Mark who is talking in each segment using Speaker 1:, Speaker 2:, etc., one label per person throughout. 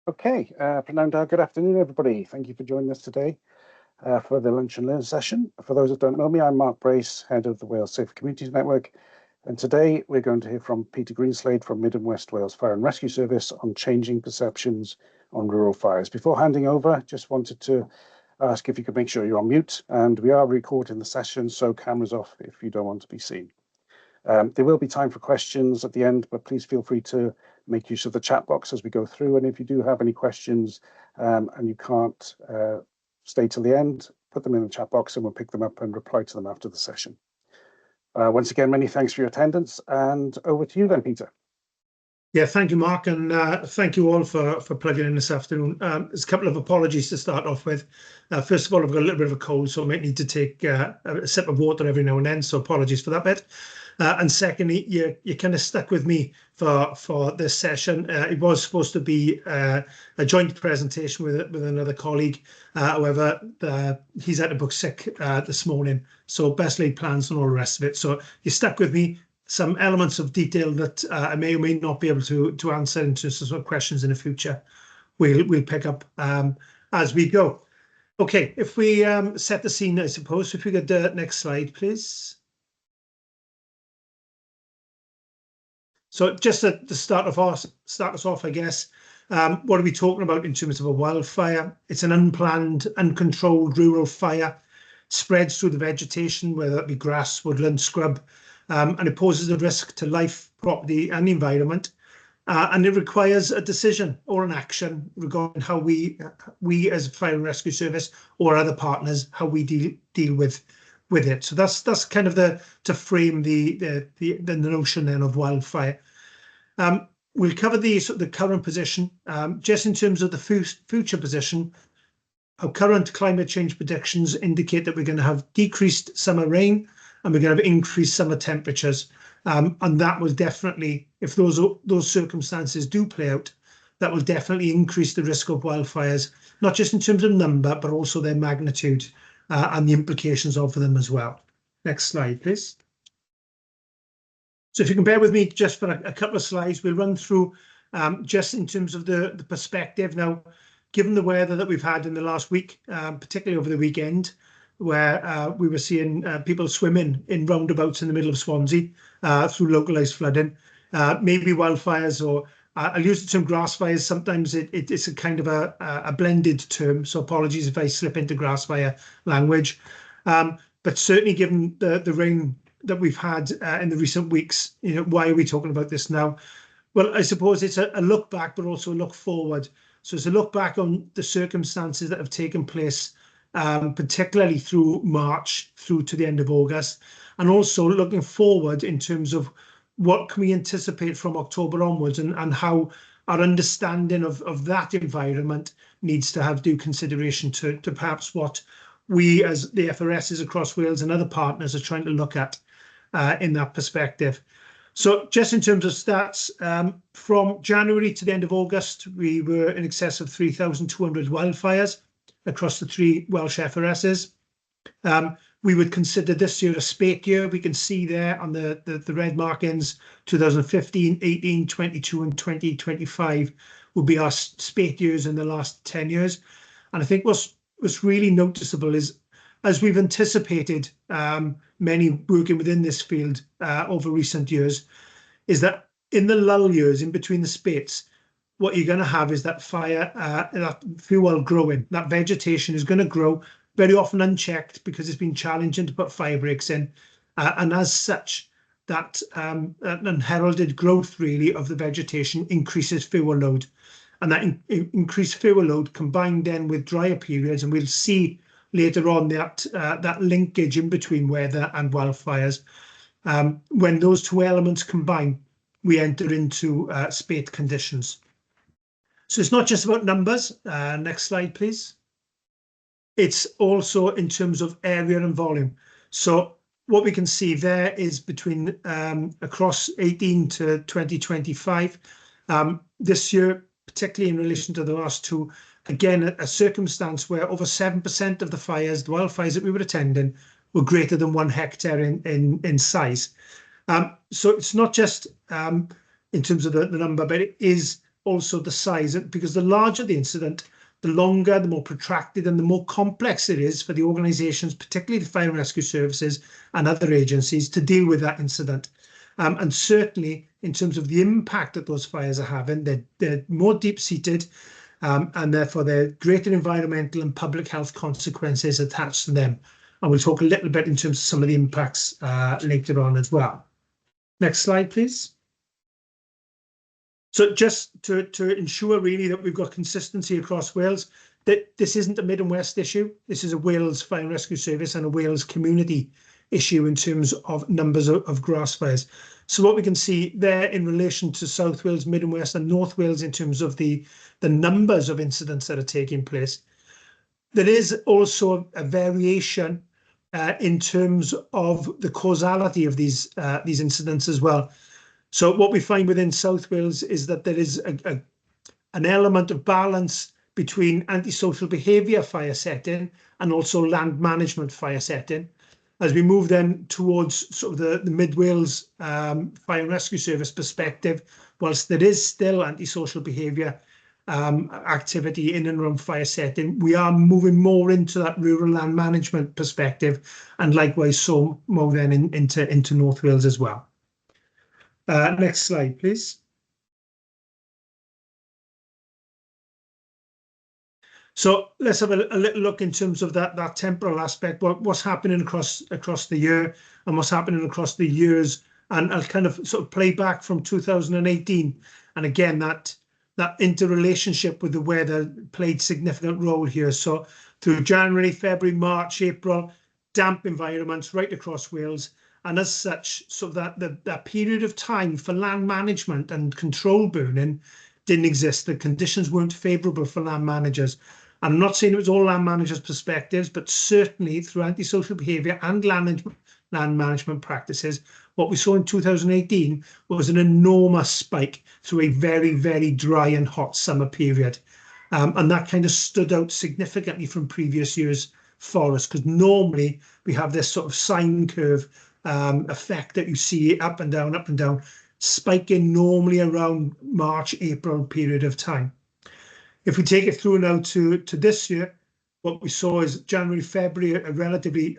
Speaker 1: Okay, good afternoon, everybody. Thank you for joining us today for the Lunch and Learn session. For those that don't know me, I'm Mark Brace, head of the Wales Safe Communities Network. And today we're going to hear from Peter Greenslade from Mid and West Wales Fire and Rescue Service on changing perceptions on rural fires. Before handing over, just wanted to ask if you could make sure you're on mute, and we are recording the session, so cameras off if you don't want to be seen. There will be time for questions at the end, but please feel free to make use of the chat box as we go through. And if you do have any questions and you can't stay till the end, put them in the chat box and we'll pick them up and reply to them after the session. Once again, many thanks for your attendance, and over to you then, Peter.
Speaker 2: Yeah, thank you, Mark, and thank you all for plugging in this afternoon. There's a couple of apologies to start off with. First of all, I've got a little bit of a cold, so I might need to take a sip of water every now and then, so apologies for that bit. And secondly, you kind of stuck with me for this session. It was supposed to be a joint presentation with another colleague. However, he's had to book sick this morning, so best laid plans and all the rest of it. So you stuck with me. Some elements of detail that I may or may not be able to answer into some questions in the future. We'll pick up as we go. Okay, if we set the scene, I suppose. If we get the next slide, please. So just to start us off, I guess, what are we talking about in terms of a wildfire? It's an unplanned, uncontrolled rural fire, spreads through the vegetation, whether that be grass, woodland, scrub, and it poses a risk to life, property, and the environment. And it requires a decision or an action regarding how we as a fire and rescue service or other partners, how we deal with it. So that's kind of to frame the notion then of wildfire. We'll cover the current position, just in terms of the future position. Our current climate change predictions indicate that we're going to have decreased summer rain and we're going to have increased summer temperatures. And that will definitely, if those circumstances do play out, that will definitely increase the risk of wildfires, not just in terms of number, but also their magnitude and the implications of them as well. Next slide, please. So if you can bear with me just for a couple of slides, we'll run through just in terms of the perspective. Now, given the weather that we've had in the last week, particularly over the weekend, where we were seeing people swimming in roundabouts in the middle of Swansea through localised flooding, maybe wildfires, or I'll use the term grass fires. Sometimes it's a kind of a blended term, so apologies if I slip into grass fire language. But certainly given the rain that we've had in the recent weeks, why are we talking about this now? Well, I suppose it's a look back, but also a look forward. So it's a look back on the circumstances that have taken place, particularly through March through to the end of August, and also looking forward in terms of what can we anticipate from October onwards, and how our understanding of that environment needs to have due consideration to perhaps what we as the FRSs across Wales and other partners are trying to look at in that perspective. So just in terms of stats, from January to the end of August, we were in excess of 3,200 wildfires across the 3 Welsh FRSs. We would consider this year a spate year. We can see there on the red markings, 2015, 18, 22 and 2025 will be our spate years in the last 10 years. And I think what's really noticeable is, as we've anticipated, many working within this field over recent years, is that in the lull years, in between the spates, what you're going to have is that fire, that fuel growing, that vegetation is going to grow, very often unchecked because it's been challenging to put fire breaks in. And as such, that unheralded growth really of the vegetation increases fuel load. And that increased fuel load combined then with drier periods, and we'll see later on that linkage in between weather and wildfires. When those 2 elements combine, we enter into spate conditions. So it's not just about numbers. Next slide, please. It's also in terms of area and volume. So what we can see there is between across 18 to 2025, this year, particularly in relation to the last 2, again, a circumstance where over 7% of the wildfires that we were attending were greater than 1 hectare in size. So it's not just in terms of the number, but it is also the size, because the larger the incident, the longer, the more protracted and the more complex it is for the organisations, particularly the fire and rescue services and other agencies, to deal with that incident. And certainly in terms of the impact that those fires are having, they're more deep-seated, and therefore there are greater environmental and public health consequences attached to them. And we'll talk a little bit in terms of some of the impacts later on as well. Next slide, please. So just to ensure really that we've got consistency across Wales, that this isn't a Mid and West issue. This is a Wales Fire and Rescue Service and a Wales community issue in terms of numbers of grass fires. So what we can see there in relation to South Wales, Mid and West and North Wales in terms of the numbers of incidents that are taking place, there is also a variation in terms of the causality of these incidents as well. So what we find within South Wales is that there is an element of balance between antisocial behaviour fire setting and also land management fire setting. As we move then towards sort of the Mid Wales Fire and Rescue Service perspective, whilst there is still antisocial behaviour activity in and around fire setting, we are moving more into that rural land management perspective, and likewise so more then into North Wales as well. Next slide, please. So let's have a little look in terms of that temporal aspect, what's happening across the year and what's happening across the years. And I'll kind of sort of play back from 2018. And again, that interrelationship with the weather played significant role here. So through January, February, March, April, damp environments right across Wales. And as such, so that period of time for land management and control burning didn't exist. The conditions weren't favourable for land managers. I'm not saying it was all land managers' perspectives, but certainly through antisocial behaviour and land management practices, what we saw in 2018 was an enormous spike through a very, very dry and hot summer period. And that kind of stood out significantly from previous years for us, because normally we have this sort of sine curve effect that you see up and down, spiking normally around March, April period of time. If we take it through now to this year, what we saw is January, February, a relatively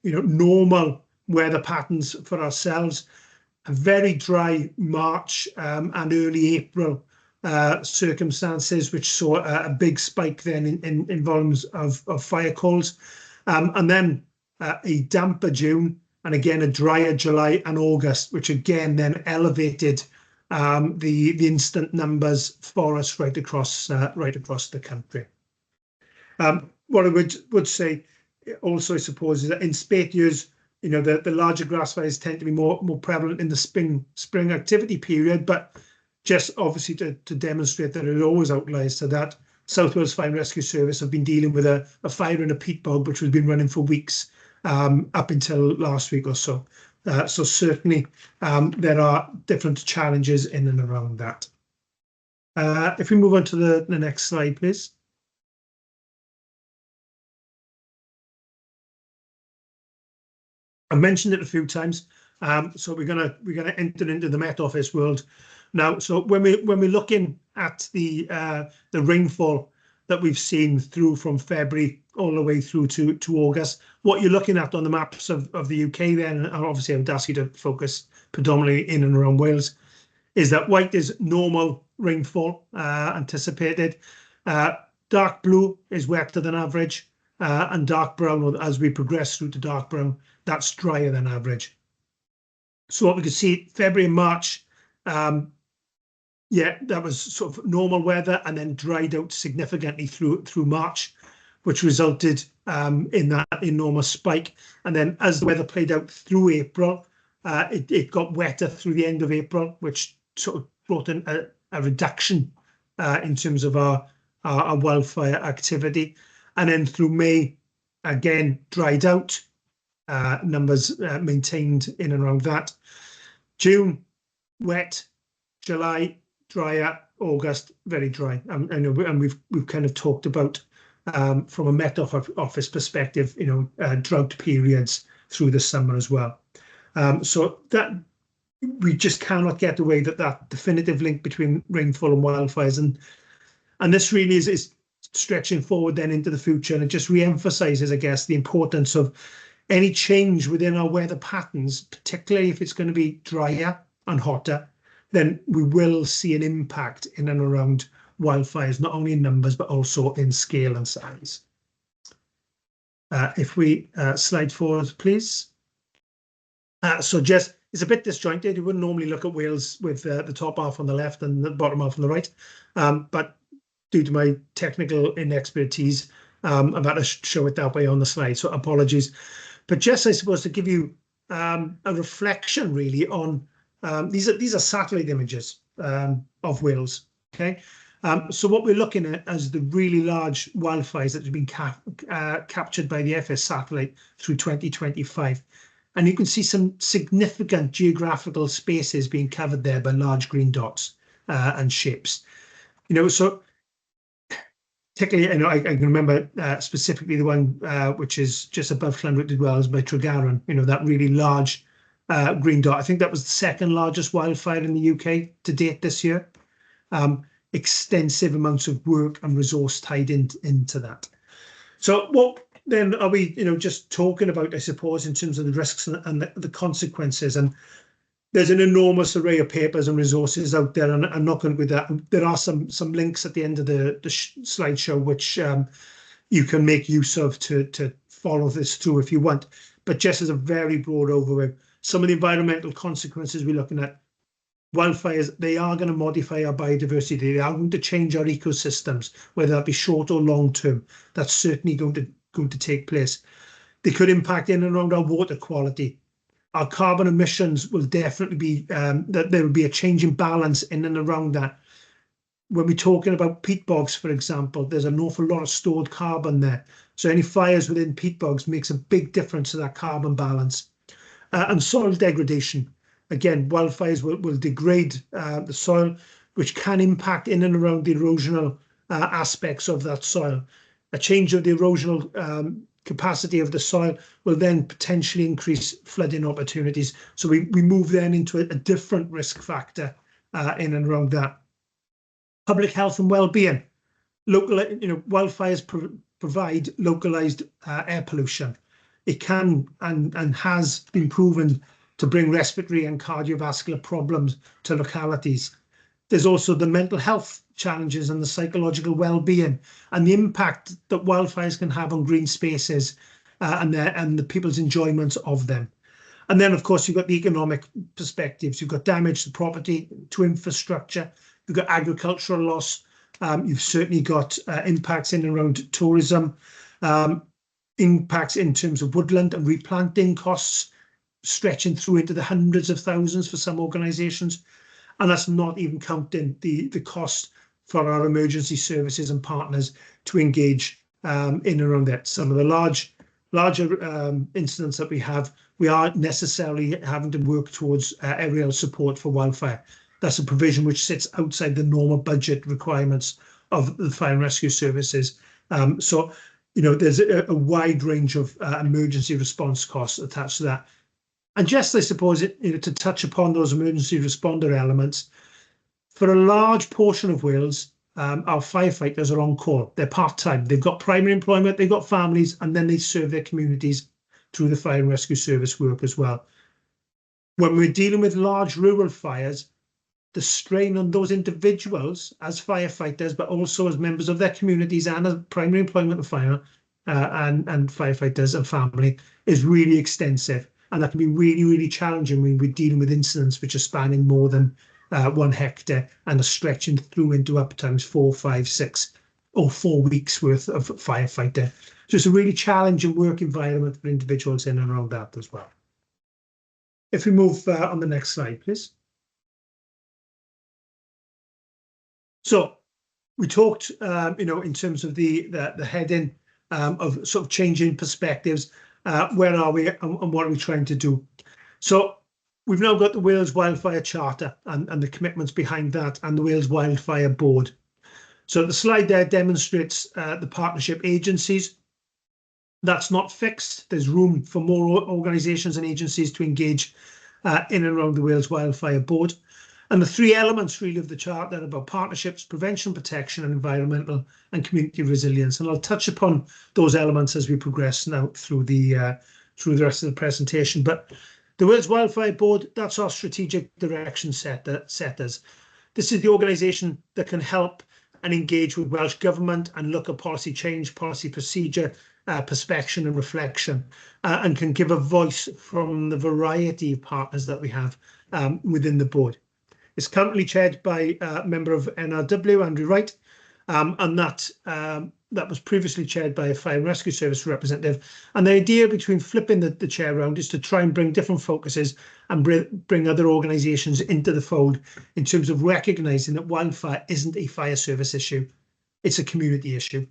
Speaker 2: normal weather patterns for ourselves, a very dry March and early April circumstances, which saw a big spike then in volumes of fire calls, and then a damper June, and again a drier July and August, which again then elevated the instant numbers for us right across the country. What I would say also, I suppose, is that in spate years, the larger grass fires tend to be more prevalent in the spring activity period, but just obviously to demonstrate that there are always outliers to that. South Wales Fire and Rescue Service have been dealing with a fire in a peat bog, which has been running for weeks, up until last week or so. So certainly there are different challenges in and around that. If we move on to the next slide, please. I mentioned it a few times, so we're gonna enter into the Met Office world now. So when we're looking at the rainfall that we've seen through from February all the way through to August, what you're looking at on the maps of the UK then, and obviously I would ask you to focus predominantly in and around Wales, is that white is normal rainfall anticipated, dark blue is wetter than average, and dark brown, as we progress through to dark brown, that's drier than average. So what we could see February and March, that was sort of normal weather, and then dried out significantly through March, which resulted in that enormous spike. And then as the weather played out through April, it got wetter through the end of April, which sort of brought in a reduction in terms of our wildfire activity. And then through May, again, dried out, numbers maintained in and around that. June, wet. July, drier. August, very dry. And we've kind of talked about, from a Met Office perspective, drought periods through the summer as well. So that, we just cannot get away that definitive link between rainfall and wildfires, and this really is stretching forward then into the future, and it just re-emphasizes, I guess, the importance of any change within our weather patterns, particularly if it's going to be drier and hotter, then we will see an impact in and around wildfires, not only in numbers, but also in scale and size. If we slide forward, please. So just, it's a bit disjointed. You wouldn't normally look at Wales with the top half on the left and the bottom half on the right. But due to my technical inexpertise, I've had to show it that way on the slide, so apologies. But just, I suppose, to give you a reflection really on, these are satellite images of Wales, okay? So what we're looking at is the really large wildfires that have been captured by the FS satellite through 2025. And you can see some significant geographical spaces being covered there by large green dots and shapes. You know, so particularly, you know, I can remember specifically the one which is just above Llanrwyd Wells by Tregaron, you know, that really large green dot. I think that was the second largest wildfire in the UK to date this year. Extensive amounts of work and resource tied into that. So what then are we, you know, just talking about, I suppose, in terms of the risks and the consequences? And there's an enormous array of papers and resources out there, and I'm not going to go with that. There are some links at the end of the slideshow which you can make use of to follow this through if you want. But just as a very broad overview, some of the environmental consequences we're looking at, wildfires, they are going to modify our biodiversity. They are going to change our ecosystems, whether that be short or long term. That's certainly going to take place. They could impact in and around our water quality. Our carbon emissions will definitely be, that there will be a change in balance in and around that. When we're talking about peat bogs, for example, there's an awful lot of stored carbon there. So any fires within peat bogs makes a big difference to that carbon balance. And soil degradation. Again, wildfires will degrade the soil, which can impact in and around the erosional aspects of that soil. A change of the erosional capacity of the soil will then potentially increase flooding opportunities. So we move then into a different risk factor in and around that. Public health and well-being. Local, you know, wildfires provide localized air pollution. It can and has been proven to bring respiratory and cardiovascular problems to localities. There's also the mental health challenges and the psychological well-being and the impact that wildfires can have on green spaces and the people's enjoyment of them. And then, of course, you've got the economic perspectives. You've got damage to property, to infrastructure. You've got agricultural loss. You've certainly got impacts in and around tourism, impacts in terms of woodland and replanting costs, stretching through into the hundreds of thousands for some organisations. And that's not even counting the cost for our emergency services and partners to engage in and around that. Some of the larger incidents that we are necessarily having to work towards aerial support for wildfire. That's a provision which sits outside the normal budget requirements of the fire and rescue services. So, you know, there's a wide range of emergency response costs attached to that. And just, I suppose, to touch upon those emergency responder elements, for a large portion of Wales, our firefighters are on call. They're part-time. They've got primary employment, they've got families, and then they serve their communities through the fire and rescue service work as well. When we're dealing with large rural fires, the strain on those individuals as firefighters, but also as members of their communities and as primary employment of fire and firefighters and family is really extensive. And that can be really, really challenging when we're dealing with incidents which are spanning more than 1 hectare and are stretching through into up times 4, 5, 6 or 4 weeks worth of firefighter. So it's a really challenging work environment for individuals in and around that as well. If we move on the next slide, please. So we talked, you know, in terms of the heading of sort of changing perspectives. Where are we and what are we trying to do? So we've now got the Wales Wildfire Charter and the commitments behind that, and the Wales Wildfire Board. So the slide there demonstrates the partnership agencies. That's not fixed. There's room for more organisations and agencies to engage in and around the Wales Wildfire Board. And the three elements really of the chart are about partnerships, prevention, protection, and environmental and community resilience. And I'll touch upon those elements as we progress now through the rest of the presentation. But the Wales Wildfire Board, that's our strategic direction setters. This is the organisation that can help and engage with Welsh Government and look at policy change, policy procedure, perspection and reflection, and can give a voice from the variety of partners that we have within the board. It's currently chaired by a member of NRW, Andrew Wright, and that was previously chaired by a Fire and Rescue Service representative. And the idea between flipping the chair around is to try and bring different focuses and bring other organisations into the fold in terms of recognising that wildfire isn't a fire service issue, it's a community issue.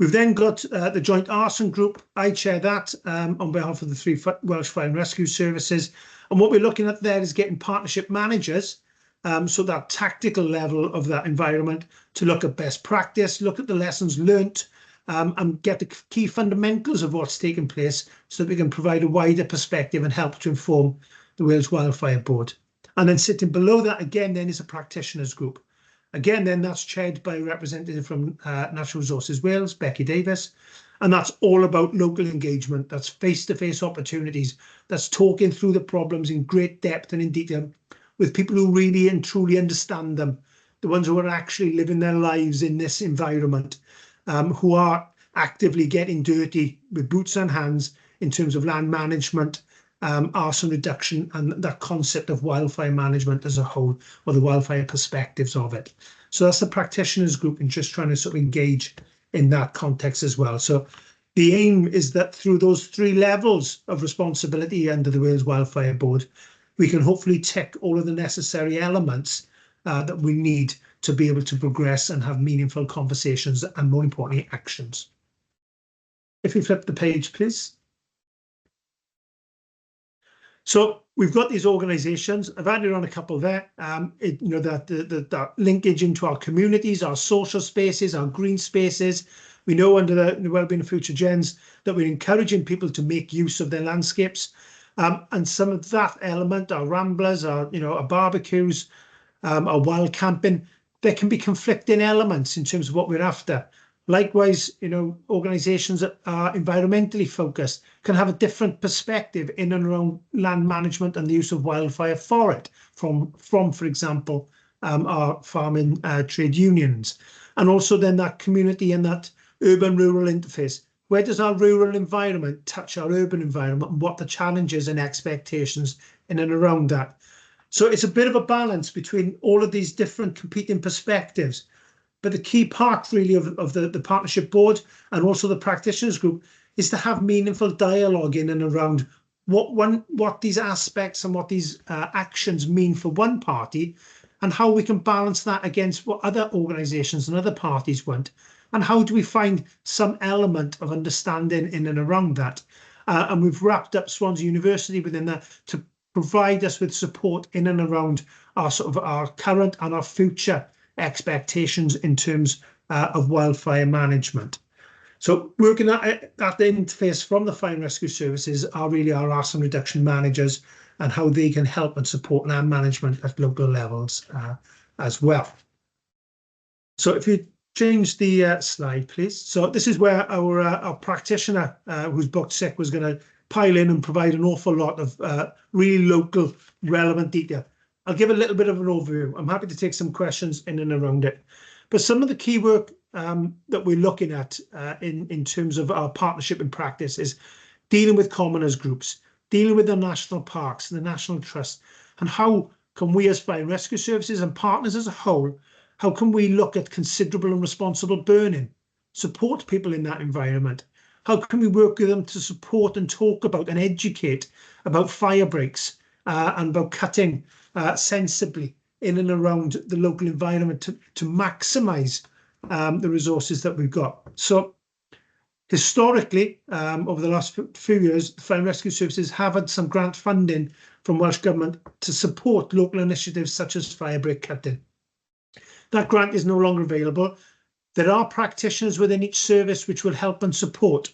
Speaker 2: We've then got the joint Arson group. I chair that on behalf of the three Welsh Fire and Rescue Services. And what we're looking at there is getting partnership managers, so that tactical level of that environment, to look at best practice, look at the lessons learnt, and get the key fundamentals of what's taking place so that we can provide a wider perspective and help to inform the Wales Wildfire Board. And then sitting below that again then is a practitioners group. Again then that's chaired by a representative from Natural Resources Wales, Becky Davis. And that's all about local engagement. That's face-to-face opportunities. That's talking through the problems in great depth and in detail with people who really and truly understand them, the ones who are actually living their lives in this environment, who are actively getting dirty with boots and hands in terms of land management, arson reduction, and that concept of wildfire management as a whole, or the wildfire perspectives of it. So that's the practitioners group, and just trying to sort of engage in that context as well. So the aim is that through those three levels of responsibility under the Wales Wildfire Board, we can hopefully tick all of the necessary elements that we need to be able to progress and have meaningful conversations and, more importantly, actions. If we flip the page, please. So we've got these organisations. I've added on a couple there. That linkage into our communities, our social spaces, our green spaces. We know under the Wellbeing and Future Gens that we're encouraging people to make use of their landscapes, and some of that element, our ramblers, our barbecues, our wild camping, there can be conflicting elements in terms of what we're after. Likewise, organisations that are environmentally focused can have a different perspective in and around land management and the use of wildfire for it, from for example, our farming trade unions. And also then that community and that urban-rural interface. Where does our rural environment touch our urban environment, and what the challenges and expectations in and around that? So it's a bit of a balance between all of these different competing perspectives. But the key part really of the partnership board and also the practitioners group is to have meaningful dialogue in and around what these aspects and what these actions mean for one party, and how we can balance that against what other organisations and other parties want, and how do we find some element of understanding in and around that. And we've wrapped up Swansea University within that to provide us with support in and around our current and our future expectations in terms of wildfire management. So working at the interface from the Fire and Rescue Services are really our arson reduction managers, and how they can help and support land management at local levels as well. So if you change the slide, please. So this is where our practitioner who's booked sick was going to pile in and provide an awful lot of really local relevant detail. I'll give a little bit of an overview. I'm happy to take some questions in and around it. But some of the key work that we're looking at in terms of our partnership in practice is dealing with commoners groups, dealing with the national parks, the National Trust, and how can we as Fire and Rescue Services and partners as a whole, how can we look at considerable and responsible burning, support people in that environment? How can we work with them to support and talk about and educate about fire breaks and about cutting sensibly in and around the local environment to maximise the resources that we've got. So historically, over the last few years, the Fire and Rescue Services have had some grant funding from Welsh Government to support local initiatives such as fire break cutting. That grant is no longer available. There are practitioners within each service which will help and support,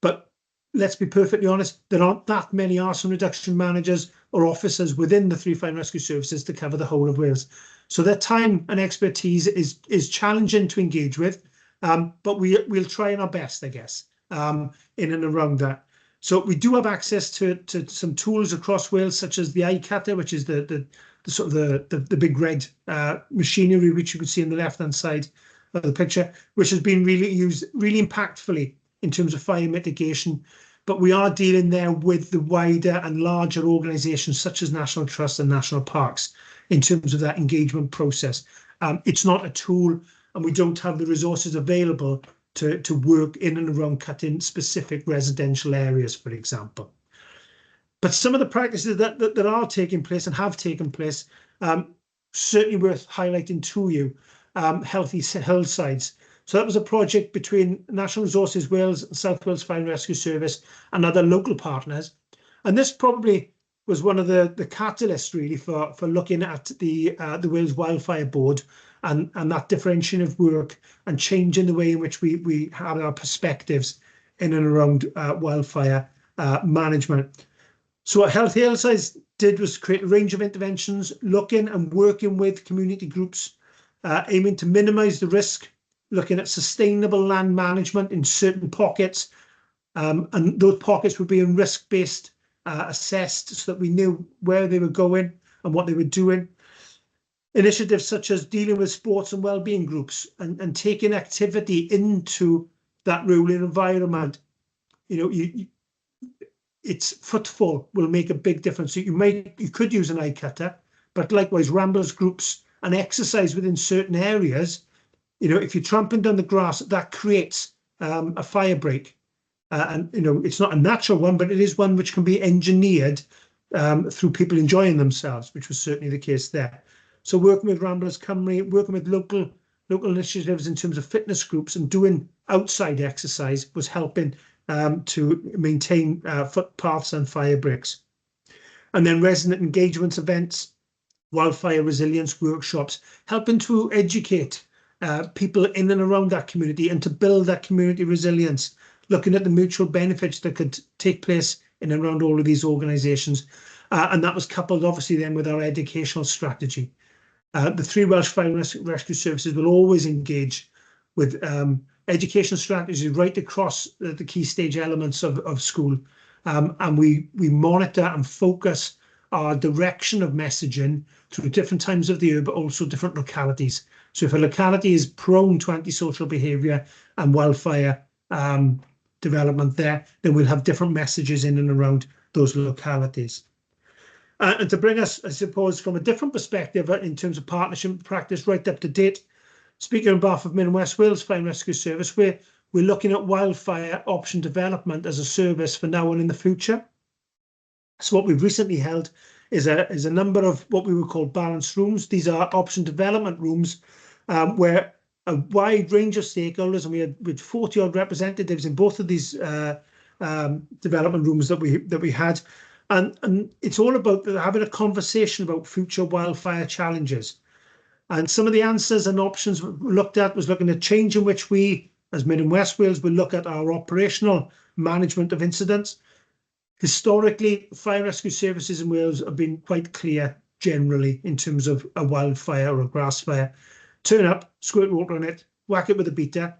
Speaker 2: but let's be perfectly honest, there aren't that many arson reduction managers or officers within the 3 Fire and Rescue Services to cover the whole of Wales. So their time and expertise is challenging to engage with, but we'll try our best, I guess, in and around that. So we do have access to some tools across Wales, such as the iCutter, which is the sort of the big red machinery, which you can see on the left-hand side of the picture, which has been really used really impactfully in terms of fire mitigation. But we are dealing there with the wider and larger organisations such as National Trust and National Parks in terms of that engagement process. It's not a tool, and we don't have the resources available to work in and around cutting specific residential areas, for example. But some of the practices that are taking place and have taken place, certainly worth highlighting to you. Healthy hillsides. So that was a project between National Resources Wales and South Wales Fire and Rescue Service and other local partners. And this probably was one of the catalysts really for looking at the Wales Wildfire Board and that differentiation of work and changing the way in which we have our perspectives in and around wildfire management. So what Healthy Hillsides did was create a range of interventions, looking and working with community groups, aiming to minimise the risk, looking at sustainable land management in certain pockets, and those pockets were being risk-based assessed so that we knew where they were going and what they were doing. Initiatives such as dealing with sports and wellbeing groups and taking activity into that rural environment. Its footfall will make a big difference. So you could use an iCutter, but likewise ramblers groups and exercise within certain areas. If you're tramping down the grass, that creates a fire break. And it's not a natural one, but it is one which can be engineered through people enjoying themselves, which was certainly the case there. So working with Ramblers Cymru, working with local initiatives in terms of fitness groups and doing outside exercise was helping to maintain footpaths and fire breaks. And then resident engagement events, wildfire resilience workshops, helping to educate people in and around that community and to build that community resilience, looking at the mutual benefits that could take place in and around all of these organisations. And that was coupled obviously then with our educational strategy. The 3 Welsh Fire and Rescue Services will always engage with education strategies right across the key stage elements of school. And we monitor and focus our direction of messaging through different times of the year, but also different localities. So if a locality is prone to antisocial behaviour and wildfire development there, then we'll have different messages in and around those localities. And to bring us, I suppose, from a different perspective in terms of partnership practice right up to date, speaking on behalf of Mid and West Wales Fire and Rescue Service, we're looking at wildfire option development as a service for now and in the future. So what we've recently held is a number of what we would call balanced rooms. These are option development rooms where a wide range of stakeholders, and we had 40 odd representatives in both of these development rooms that we had. And it's all about having a conversation about future wildfire challenges. And some of the answers and options we looked at was looking at change in which we, as Mid and West Wales, will look at our operational management of incidents. Historically, fire rescue services in Wales have been quite clear generally in terms of a wildfire or a grass fire. Turn up, squirt water on it, whack it with a beater.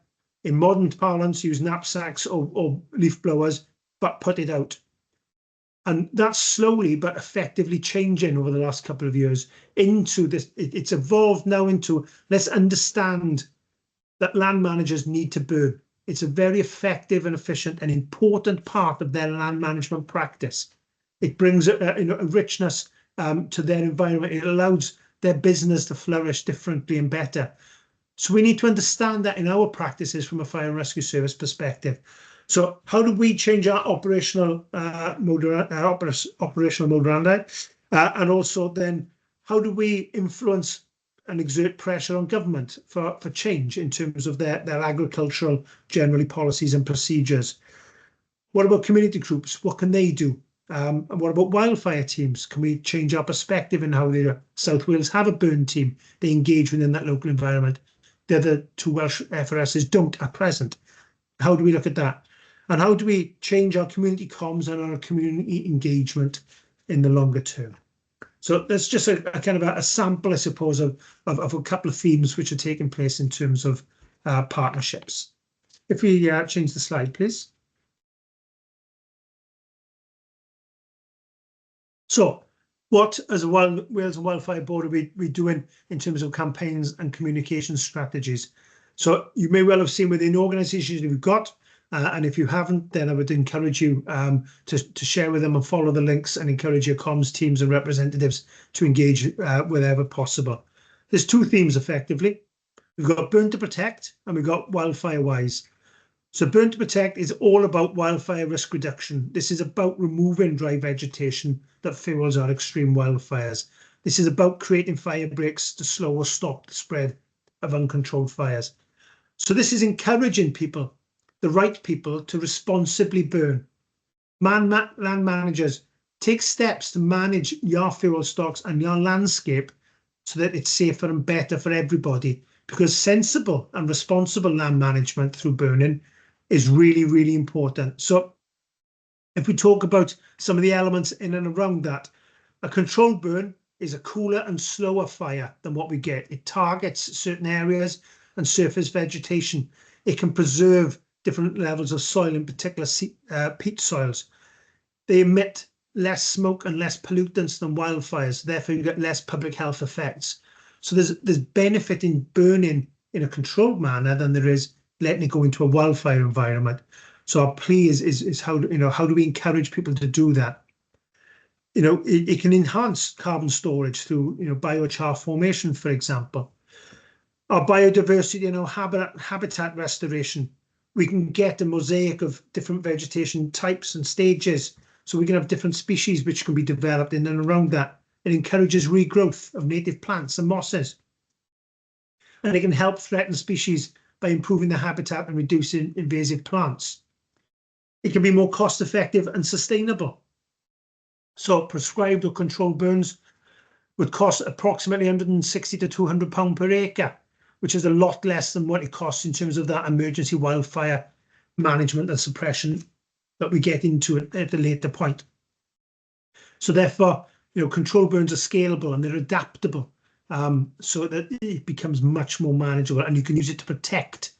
Speaker 2: In modern parlance, use knapsacks or leaf blowers, but put it out. And that's slowly but effectively changing over the last couple of years into this. It's evolved now into, let's understand that land managers need to burn. It's a very effective and efficient and important part of their land management practice. It brings a richness to their environment. It allows their business to flourish differently and better. So we need to understand that in our practices from a fire and rescue service perspective. So how do we change our operational modality? And also then how do we influence and exert pressure on government for change in terms of their agricultural generally policies and procedures? What about community groups? What can they do? And what about wildfire teams? Can we change our perspective in how they South Wales have a burn team? They engage within that local environment. The other 2 Welsh FRSs don't at present. How do we look at that? And how do we change our community comms and our community engagement in the longer term. So that's just a kind of a sample, I suppose, of a couple of themes which are taking place in terms of partnerships. If we change the slide, please. So what, as a Wales Wildfire Board, are we doing in terms of campaigns and communication strategies? So you may well have seen within organisations we've got, and if you haven't, then I would encourage you to share with them and follow the links, and encourage your comms teams and representatives to engage wherever possible. There's two themes effectively. We've got Burn to Protect and we've got Wildfire Wise. So Burn to Protect is all about wildfire risk reduction. This is about removing dry vegetation that fuels our extreme wildfires. This is about creating fire breaks to slow or stop the spread of uncontrolled fires. So this is encouraging people, the right people, to responsibly burn. Land managers, take steps to manage your fuel stocks and your landscape so that it's safer and better for everybody, because sensible and responsible land management through burning is really, really important. So if we talk about some of the elements in and around that, a controlled burn is a cooler and slower fire than what we get. It targets certain areas and surface vegetation. It can preserve different levels of soil, in particular peat soils. They emit less smoke and less pollutants than wildfires, therefore you get less public health effects. So there's benefit in burning in a controlled manner than there is letting it go into a wildfire environment. So our plea is how do we encourage people to do that? It can enhance carbon storage through biochar formation, for example. Our biodiversity and our habitat restoration. We can get a mosaic of different vegetation types and stages, so we can have different species which can be developed in and around that. It encourages regrowth of native plants and mosses. And it can help threatened species by improving the habitat and reducing invasive plants. It can be more cost effective and sustainable. So prescribed or controlled burns would cost approximately £160 to £200 per acre, which is a lot less than what it costs in terms of that emergency wildfire management and suppression that we get into at a later point. So therefore, controlled burns are scalable and they're adaptable, so that it becomes much more manageable, and you can use it to protect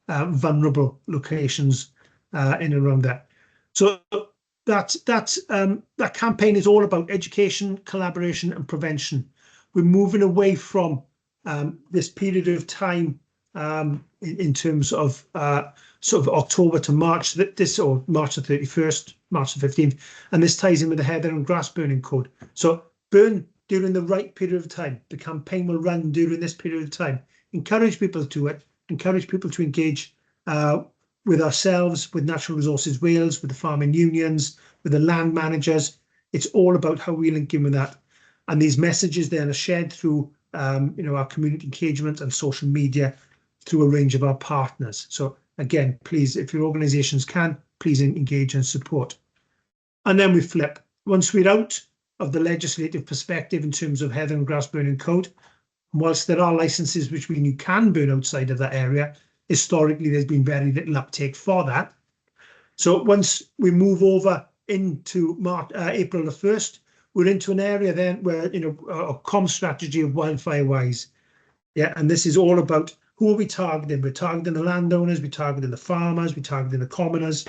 Speaker 2: vulnerable locations in and around that. So that campaign is all about education, collaboration, and prevention. We're moving away from this period of time in terms of sort of October to March, or March the 31st, March the 15th, and this ties in with the heather and grass burning code. So burn during the right period of time. The campaign will run during this period of time. Encourage people to it, encourage people to engage with ourselves, with Natural Resources Wales, with the farming unions, with the land managers. It's all about how we link in with that. And these messages then are shared through our community engagement and social media through a range of our partners. So again, please, if your organisations can, please engage and support. And then we flip. Once we're out of the legislative perspective in terms of heather and grass burning code, whilst there are licences which mean you can burn outside of that area, historically there's been very little uptake for that. So once we move over into April the 1st, we're into an area then where, a comm strategy of Wildfire Wise. Yeah, and this is all about who are we targeting? We're targeting the landowners, we're targeting the farmers, we're targeting the commoners.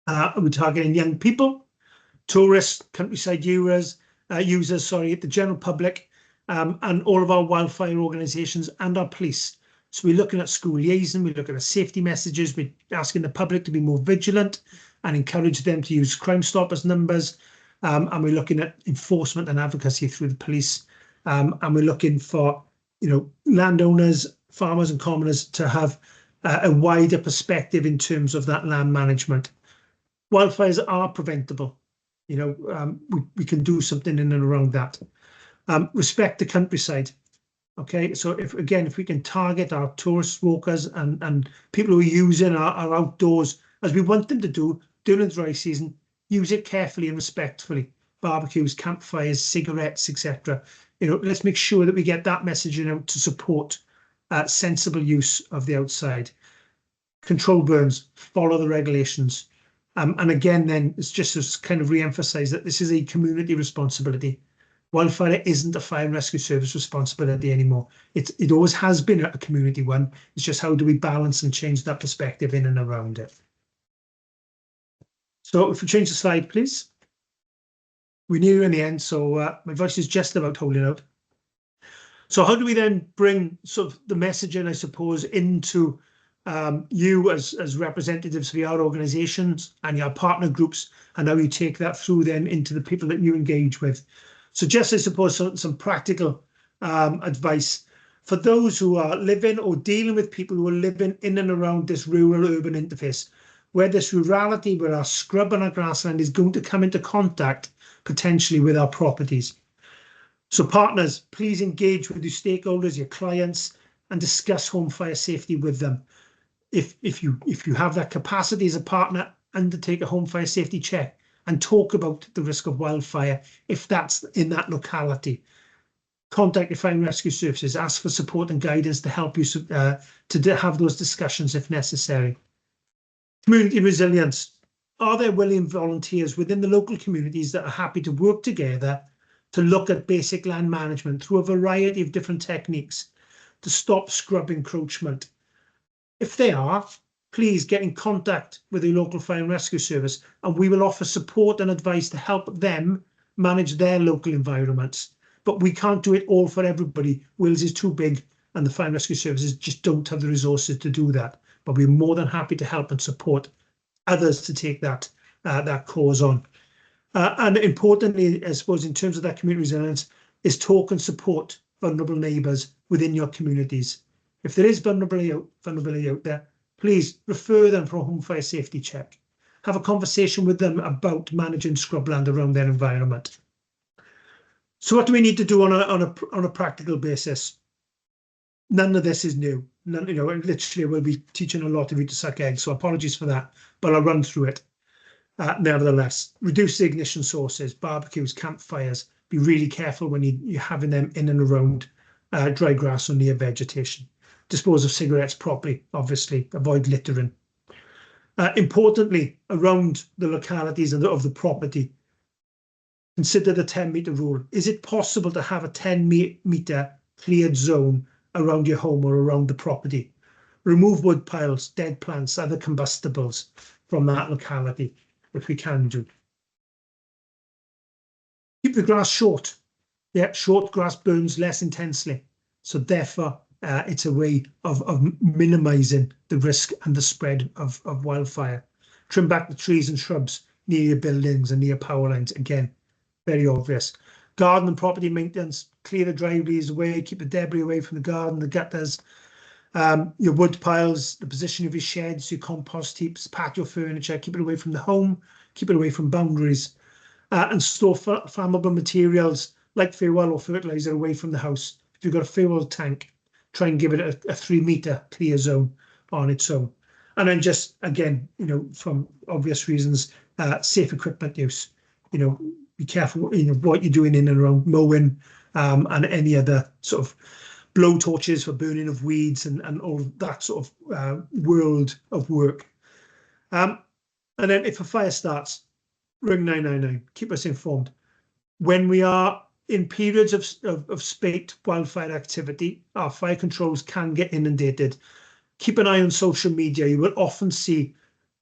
Speaker 2: We're targeting young people, tourists, countryside users, the general public, and all of our wildfire organisations and our police. So we're looking at school liaison, we're looking at safety messages, we're asking the public to be more vigilant and encourage them to use Crime Stoppers numbers, and we're looking at enforcement and advocacy through the police, and we're looking for landowners, farmers and commoners to have a wider perspective in terms of that land management. Wildfires are preventable. We can do something in and around that. Respect the countryside. Okay, so if we can target our tourist walkers and people who are using our outdoors as we want them to do during the dry season, use it carefully and respectfully. Barbecues, campfires, cigarettes, etc. Let's make sure that we get that messaging out to support sensible use of the outside. Control burns, follow the regulations. And again, then it's just to kind of re-emphasize that this is a community responsibility. Wildfire isn't a fire and rescue service responsibility anymore. It always has been a community one. It's just how do we balance and change that perspective in and around it. So if we change the slide, please. We're near in the end, so my voice is just about holding out. So how do we then bring sort of the messaging, I suppose, into you as representatives for your organisations and your partner groups, and how you take that through then into the people that you engage with? So just, I suppose, some practical advice for those who are living or dealing with people who are living in and around this rural-urban interface, where this rurality, where our scrub and our grassland is going to come into contact potentially with our properties. So partners, please engage with your stakeholders, your clients, and discuss home fire safety with them. If you have that capacity as a partner, undertake a home fire safety check and talk about the risk of wildfire if that's in that locality. Contact your fire and rescue services, ask for support and guidance to help you to have those discussions if necessary. Community resilience. Are there willing volunteers within the local communities that are happy to work together to look at basic land management through a variety of different techniques to stop scrub encroachment? If they are, please get in contact with the local fire and rescue service, and we will offer support and advice to help them manage their local environments. But we can't do it all for everybody. Wales is too big, and the fire and rescue services just don't have the resources to do that. But we're more than happy to help and support others to take that cause on. And importantly, I suppose, in terms of that community resilience, is talk and support vulnerable neighbours within your communities. If there is vulnerability out there, please refer them for a home fire safety check. Have a conversation with them about managing scrubland around their environment. So what do we need to do on a practical basis? None of this is new. None, literally we'll be teaching a lot of you to suck eggs, so apologies for that, but I'll run through it. Nevertheless, reduce the ignition sources, barbecues, campfires. Be really careful when you're having them in and around dry grass or near vegetation. Dispose of cigarettes properly, obviously. Avoid littering. Importantly, around the localities and of the property, consider the 10-metre rule. Is it possible to have a 10-metre cleared zone around your home or around the property? Remove wood piles, dead plants, other combustibles from that locality, which we can do. Keep the grass short. Yeah, short grass burns less intensely. So therefore, it's a way of minimising the risk and the spread of wildfire. Trim back the trees and shrubs near your buildings and near power lines. Again, very obvious. Garden and property maintenance. Clear the driveways away. Keep the debris away from the garden, the gutters. Your wood piles, the position of your sheds, your compost heaps, patio furniture. Keep it away from the home. Keep it away from boundaries. And store flammable materials like fuel or fertiliser away from the house. If you've got a fuel tank, try and give it a 3-metre clear zone on its own. And then just, again, from obvious reasons, safe equipment use. Be careful, what you're doing in and around mowing and any other sort of blow torches for burning of weeds and all that sort of world of work. And then if a fire starts, ring 999, keep us informed. When we are in periods of spate wildfire activity, our fire controls can get inundated. Keep an eye on social media. You will often see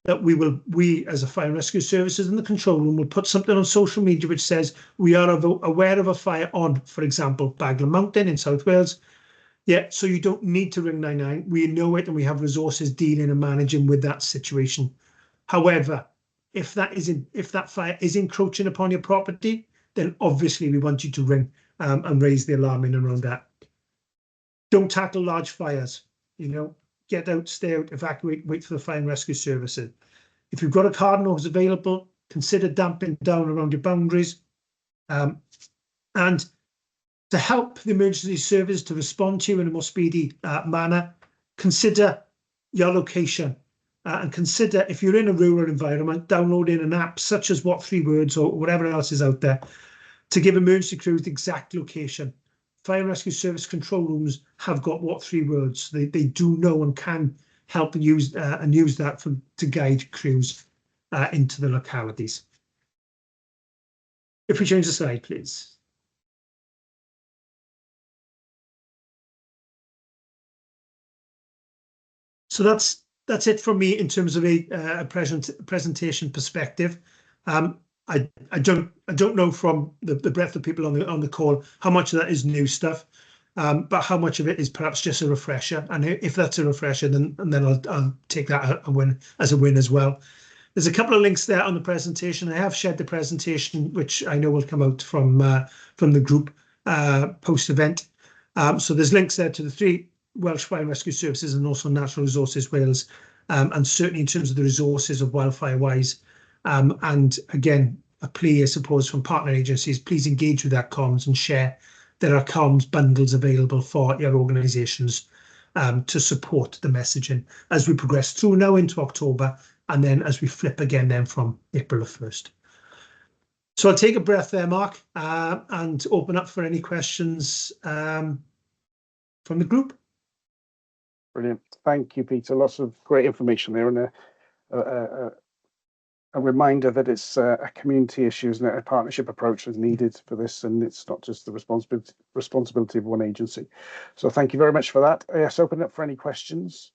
Speaker 2: that we as a fire and rescue services in the control room will put something on social media which says we are aware of a fire on, for example, Baglan Mountain in South Wales. Yeah, so you don't need to ring 999. We know it and we have resources dealing and managing with that situation. However, if that fire is encroaching upon your property, then obviously we want you to ring and raise the alarm in and around that. Don't tackle large fires. Get out, stay out, evacuate, wait for the fire and rescue services. If you've got a garden hose available, consider damping down around your boundaries. And to help the emergency service to respond to you in a more speedy manner, consider your location. And consider, if you're in a rural environment, downloading an app such as What 3 Words or whatever else is out there to give emergency crews the exact location. Fire and rescue service control rooms have got What 3 Words. They do know and can help use that to guide crews. into the localities. If we change the slide, please. So that's it from me in terms of a presentation perspective. I don't know from the breadth of people on the call how much of that is new stuff, but how much of it is perhaps just a refresher. And if that's a refresher, then I'll take that as a win as well. There's a couple of links there on the presentation. I have shared the presentation, which I know will come out from the group post event. So there's links there to the 3 Welsh Fire and Rescue Services and also Natural Resources Wales, and certainly in terms of the resources of Wildfire Wise. And again, a plea, I suppose, from partner agencies, please engage with that comms and share. There are comms bundles available for your organisations to support the messaging as we progress through now into October, and then as we flip again then from April the 1st. So I'll take a breath there, Mark, and open up for any questions from the group.
Speaker 1: Brilliant. Thank you, Peter. Lots of great information there, and a reminder that it's a community issue, isn't it? A partnership approach is needed for this, and it's not just the responsibility of one agency. So thank you very much for that. Yes, open up for any questions.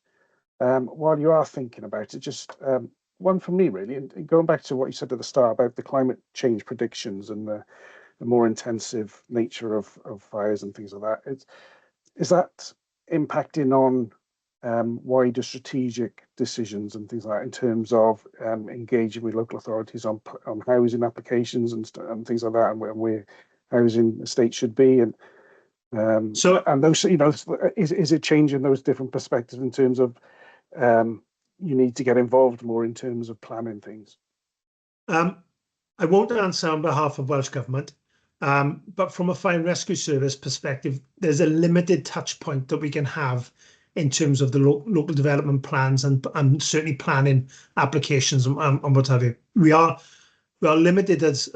Speaker 1: While you are thinking about it, just one from me really, and going back to what you said at the start about the climate change predictions and the more intensive nature of fires and things like that. Is that impacting on wider strategic decisions and things like that in terms of engaging with local authorities on housing applications and things like that, and where housing estates should be, and those, you know, is it changing those different perspectives in terms of you need to get involved more in terms of planning things?
Speaker 2: I won't answer on behalf of Welsh Government, but from a fire and rescue service perspective, there's a limited touch point that we can have in terms of the local development plans and certainly planning applications and what have you. We are limited as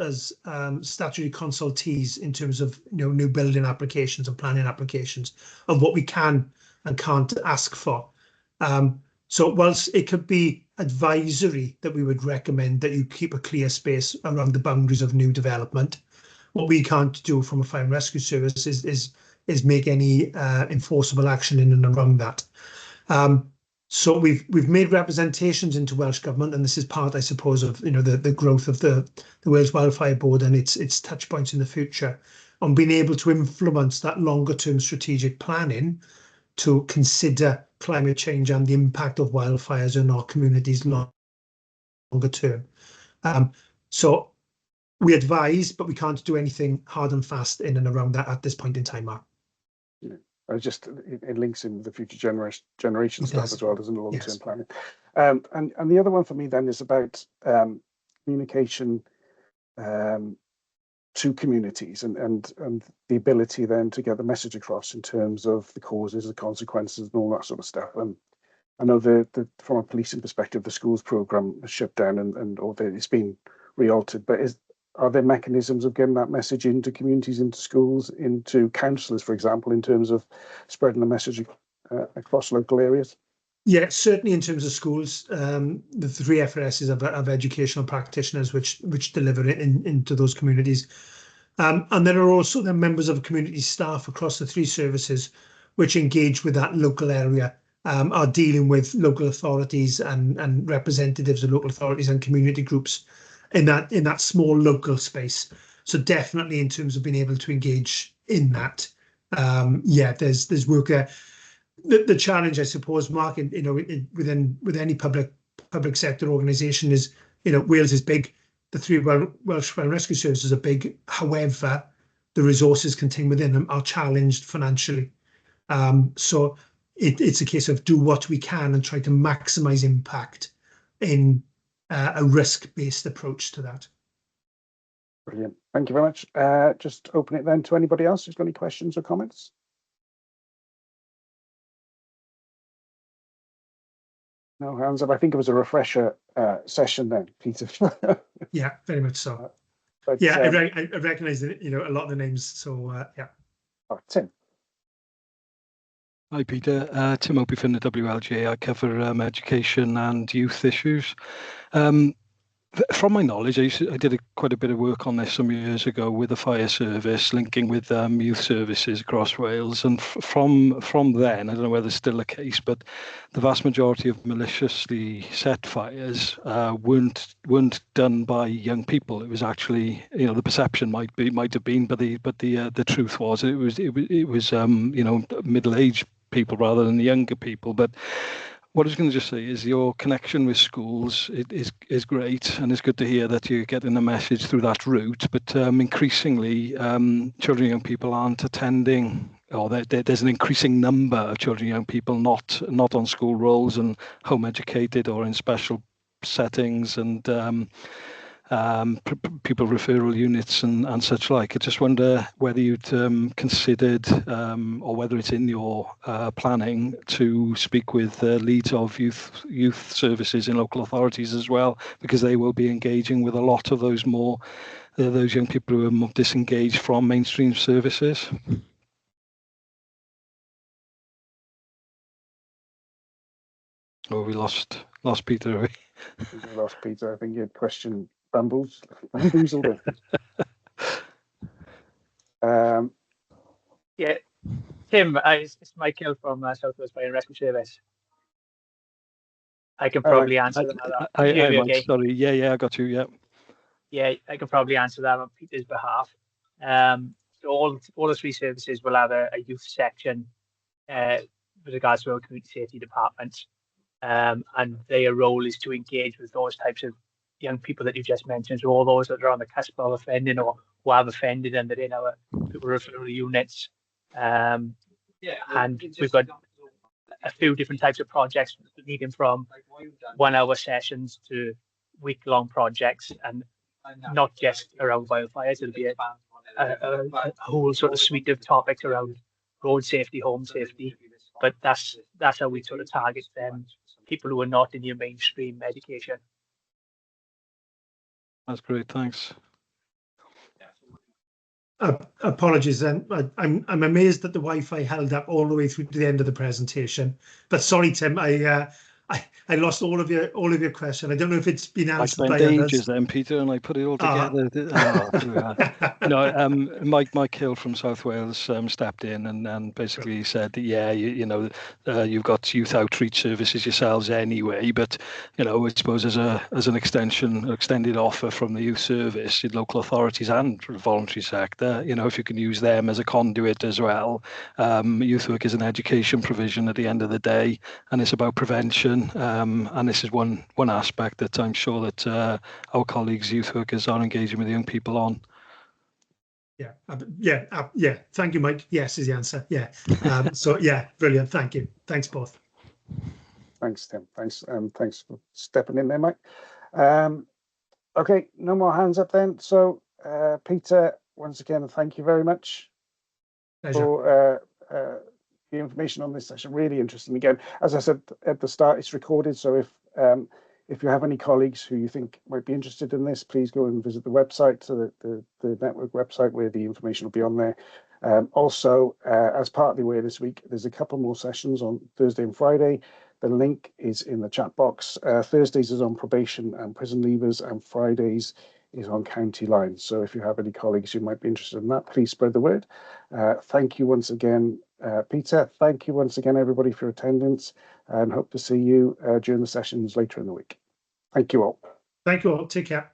Speaker 2: statutory consultees in terms of, you know, new building applications and planning applications of what we can and can't ask for. So whilst it could be advisory that we would recommend that you keep a clear space around the boundaries of new development, what we can't do from a fire and rescue service is make any enforceable action in and around that. So we've made representations into Welsh Government, and this is part, I suppose, of, you know, the growth of the Wales Wildfire Board and its touch points in the future on being able to influence that longer term strategic planning to consider climate change and the impact of wildfires in our communities longer term. So we advise, but we can't do anything hard and fast in and around that at this point in time, Mark.
Speaker 1: Yeah. It links in with the future generation stuff as well, doesn't it? Long-term planning. And the other one for me then is about communication to communities and the ability then to get the message across in terms of the causes, the consequences, and all that sort of stuff. And I know from a policing perspective, the schools programme was shut down and it's been re-altered, but are there mechanisms of getting that message into communities, into schools, into councillors, for example, in terms of spreading the message across local areas?
Speaker 2: Yeah, certainly in terms of schools, the 3 FRSs of educational practitioners which deliver it into those communities. And there are also the members of community staff across the 3 services which engage with that local area, are dealing with local authorities and representatives of local authorities and community groups in that small local space. So definitely in terms of being able to engage in that, there's work there. The challenge, I suppose, Mark, with any public sector organisation is, Wales is big. The 3 Welsh Fire and Rescue Services are big. However, the resources contained within them are challenged financially. So it's a case of do what we can and try to maximise impact in a risk-based approach to that.
Speaker 1: Brilliant. Thank you very much. Just open it then to anybody else who's got any questions or comments. No hands up. I think it was a refresher session then, Peter.
Speaker 2: Yeah, very much so.
Speaker 1: But,
Speaker 2: yeah, I recognise that, a lot of the names. So yeah.
Speaker 1: Oh, Tim.
Speaker 3: Hi Peter, Tim Opie from the WLGA. I cover education and youth issues. From my knowledge, I did quite a bit of work on this some years ago with the fire service, linking with youth services across Wales. And from then, I don't know whether it's still the case, but the vast majority of maliciously set fires weren't done by young people. It was actually, the perception might have been, but the truth was it was middle-aged people rather than the younger people. But what I was going to just say is your connection with schools is great, and it's good to hear that you're getting the message through that route. But increasingly, children and young people aren't attending, or there's an increasing number of children and young people not on school rolls and home educated or in special settings and pupil referral units and such like. I just wonder whether you'd considered, or whether it's in your planning to speak with leads of youth services in local authorities as well, because they will be engaging with a lot of those young people who are more disengaged from mainstream services. Oh, we lost Peter.
Speaker 1: We lost Peter. I think your question bamboozled it.
Speaker 4: Yeah, Tim, it's Michael from South Wales Fire and Rescue Service. I can probably answer that.
Speaker 3: Okay? Sorry, yeah, I got you. Yeah.
Speaker 4: Yeah, I can probably answer that on Peter's behalf. So all the three services will have a youth section with regards to our community safety department, and their role is to engage with those types of young people that you just mentioned, so all those that are on the cusp of offending or who have offended and they're in our pupil referral units. And we've got a few different types of projects leading from 1 hour sessions to week-long projects, and not just around wildfires. It'll be a whole sort of suite of topics around road safety, home safety, but that's how we sort of target them, people who are not in your mainstream education.
Speaker 3: That's great, thanks.
Speaker 2: Apologies then. I'm amazed that the Wi-Fi held up all the way through to the end of the presentation. But sorry, Tim, I lost all of your question. I don't know if it's been answered by others.
Speaker 3: I spent ages then, Peter, and I put it all together. Mike Hill from South Wales stepped in and basically said that, yeah, you've got youth outreach services yourselves anyway, but I suppose as an extended offer from the youth service, local authorities and the voluntary sector, if you can use them as a conduit as well. Youth work is an education provision at the end of the day, and it's about prevention. And this is one aspect that I'm sure that our colleagues, youth workers, are engaging with young people on.
Speaker 2: Yeah. Thank you, Mike. Yes is the answer. Yeah. So yeah, brilliant. Thank you. Thanks both.
Speaker 1: Thanks, Tim. Thanks for stepping in there, Mike. Okay, no more hands up then. So Peter, once again, thank you very much for the information on this session. Really interesting. Again, as I said at the start, it's recorded, so if you have any colleagues who you think might be interested in this, please go and visit the website, so the network website, where the information will be on there. Also, as part of the way this week, there's a couple more sessions on Thursday and Friday. The link is in the chat box. Thursdays is on probation and prison leavers, and Fridays is on county lines. So if you have any colleagues who might be interested in that, please spread the word. Thank you once again, Peter. Thank you once again, everybody, for your attendance, and hope to see you during the sessions later in the week. Thank you all.
Speaker 2: Thank you all. Take care.